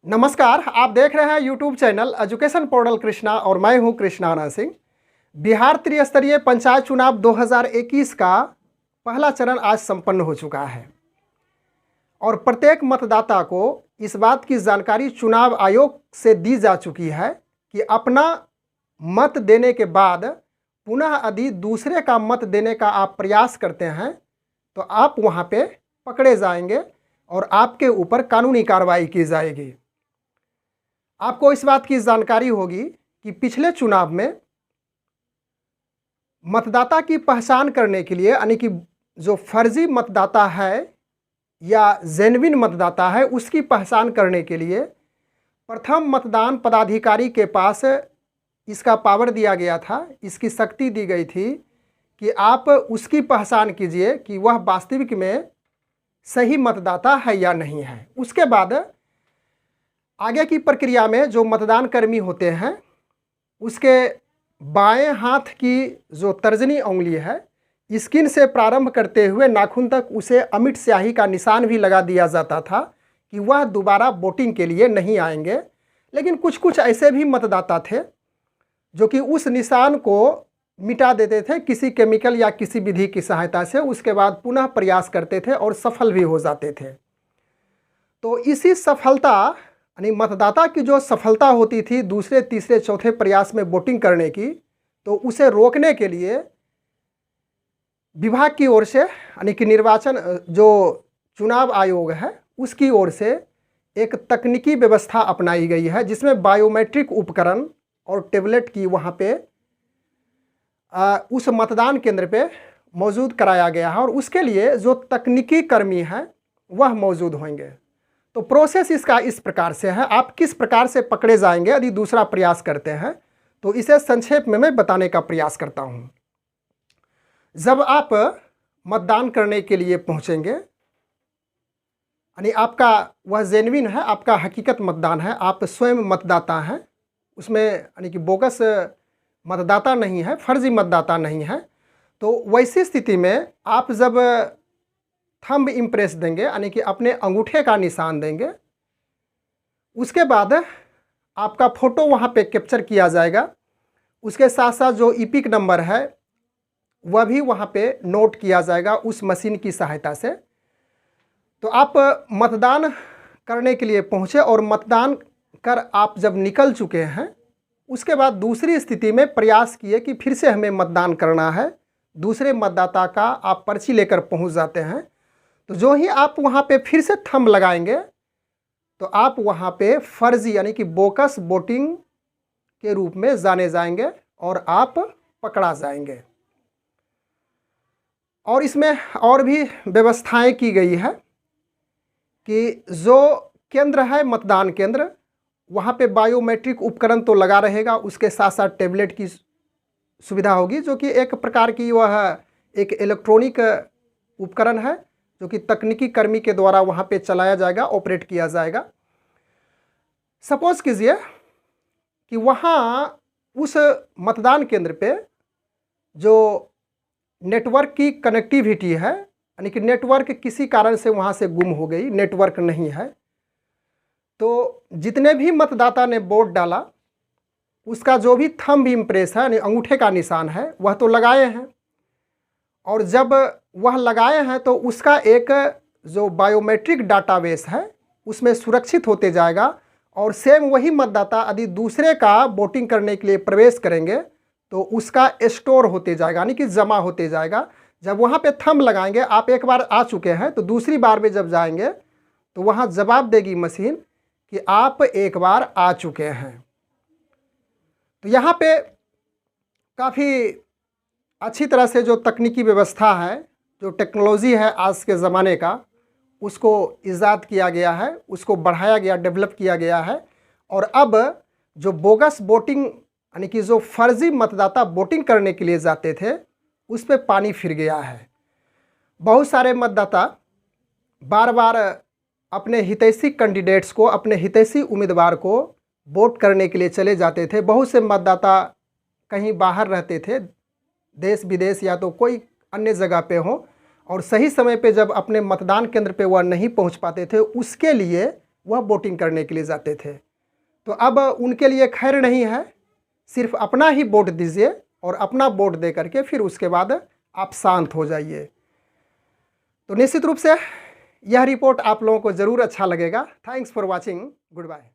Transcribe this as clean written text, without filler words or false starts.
नमस्कार, आप देख रहे हैं YouTube channel education portal Krishna और मैं हूं कृष्णा आनंद सिंह। बिहार त्रिस्तरीय पंचायत चुनाव 2021 का पहला चरण आज संपन्न हो चुका है और प्रत्येक मतदाता को इस बात की जानकारी चुनाव आयोग से दी जा चुकी है कि अपना मत देने के बाद पुनः यदि दूसरे का मत देने का आप प्रयास करते हैं तो आप वहां पे पकड़े जाएंगे और आपके ऊपर कानूनी कार्रवाई की जाएगी। आपको इस बात की जानकारी होगी कि पिछले चुनाव में मतदाता की पहचान करने के लिए यानी कि जो फर्जी मतदाता है या जेन्युइन मतदाता है उसकी पहचान करने के लिए प्रथम मतदान पदाधिकारी के पास इसका पावर दिया गया था, इसकी शक्ति दी गई थी कि आप उसकी पहचान कीजिए कि वह वास्तविक में सही मतदाता है या नहीं है। उसके बाद आगे की प्रक्रिया में जो मतदान कर्मी होते हैं उसके बाएं हाथ की जो तर्जनी उंगली है स्किन से प्रारंभ करते हुए नाखून तक उसे अमिट स्याही का निशान भी लगा दिया जाता था कि वह दोबारा वोटिंग के लिए नहीं आएंगे। लेकिन कुछ ऐसे भी मतदाता थे जो कि उस निशान को मिटा देते थे किसी केमिकल या किसी विधि की सहायता से, उसके बाद पुनः प्रयास करते थे और सफल भी हो जाते थे। तो इसी सफलता यानी मतदाता की जो सफलता होती थी दूसरे तीसरे चौथे प्रयास में वोटिंग करने की, तो उसे रोकने के लिए विभाग की ओर से यानी कि निर्वाचन जो चुनाव आयोग है उसकी ओर से एक तकनीकी व्यवस्था अपनाई गई है जिसमें बायोमेट्रिक उपकरण और टेबलेट की वहाँ पे उस मतदान केंद्र पे मौजूद कराया गया है और उसके लिए जो तकनीकी कर्मी हैं वह मौजूद होंगे। तो प्रोसेस इसका इस प्रकार से है, आप किस प्रकार से पकड़े जाएंगे यदि दूसरा प्रयास करते हैं, तो इसे संक्षेप में मैं बताने का प्रयास करता हूं। जब आप मतदान करने के लिए पहुंचेंगे यानी आपका वह जेन्युइन है, आपका हकीकत मतदान है, आप स्वयं मतदाता हैं, उसमें यानी कि बोगस मतदाता नहीं है, फर्जी मतदाता नहीं है। तो वैसी स्थिति में आप जब थंब इम्प्रेस देंगे यानी कि अपने अंगूठे का निशान देंगे, उसके बाद आपका फ़ोटो वहाँ पे कैप्चर किया जाएगा। उसके साथ साथ जो ईपिक नंबर है वह भी वहाँ पे नोट किया जाएगा उस मशीन की सहायता से। तो आप मतदान करने के लिए पहुँचे और मतदान कर आप जब निकल चुके हैं उसके बाद दूसरी स्थिति में प्रयास किए कि फिर से हमें मतदान करना है। दूसरे मतदाता का आप पर्ची लेकर पहुँच जाते हैं, तो जो ही आप वहाँ पे फिर से थंब लगाएंगे तो आप वहाँ पे फर्जी यानी कि बोकस वोटिंग के रूप में जाने जाएंगे और आप पकड़ा जाएंगे। और इसमें और भी व्यवस्थाएं की गई है कि जो केंद्र है मतदान केंद्र वहाँ पे बायोमेट्रिक उपकरण तो लगा रहेगा, उसके साथ साथ टेबलेट की सुविधा होगी जो कि एक प्रकार की वह एक इलेक्ट्रॉनिक उपकरण है जो कि तकनीकी कर्मी के द्वारा वहाँ पे चलाया जाएगा, ऑपरेट किया जाएगा। सपोज कीजिए कि वहाँ उस मतदान केंद्र पे जो नेटवर्क की कनेक्टिविटी है यानी कि नेटवर्क किसी कारण से वहाँ से गुम हो गई, नेटवर्क नहीं है, तो जितने भी मतदाता ने वोट डाला उसका जो भी थंब इम्प्रेस है यानी अंगूठे का निशान है वह तो लगाए हैं, और जब वह लगाए हैं तो उसका एक जो बायोमेट्रिक डाटाबेस है उसमें सुरक्षित होते जाएगा और सेम वही मतदाता यदि दूसरे का वोटिंग करने के लिए प्रवेश करेंगे तो उसका स्टोर होते जाएगा यानी कि जमा होते जाएगा। जब वहाँ पे थंब लगाएंगे, आप एक बार आ चुके हैं तो दूसरी बार में जब जाएंगे तो वहाँ जवाब देगी मशीन कि आप एक बार आ चुके हैं। तो यहाँ पे काफ़ी अच्छी तरह से जो तकनीकी व्यवस्था है, जो टेक्नोलॉजी है आज के ज़माने का, उसको ईजाद किया गया है, उसको बढ़ाया गया, डेवलप किया गया है। और अब जो बोगस वोटिंग यानी कि जो फर्जी मतदाता वोटिंग करने के लिए जाते थे उस पर पानी फिर गया है। बहुत सारे मतदाता बार बार अपने हितैषी कैंडिडेट्स को, अपने हितैषी उम्मीदवार को वोट करने के लिए चले जाते थे। बहुत से मतदाता कहीं बाहर रहते थे, देश विदेश या तो कोई अन्य जगह पे हो, और सही समय पे जब अपने मतदान केंद्र पे वह नहीं पहुंच पाते थे उसके लिए वह वोटिंग करने के लिए जाते थे। तो अब उनके लिए खैर नहीं है, सिर्फ अपना ही वोट दीजिए और अपना वोट दे करके फिर उसके बाद आप शांत हो जाइए। तो निश्चित रूप से यह रिपोर्ट आप लोगों को ज़रूर अच्छा लगेगा। Thanks for watching, good bye.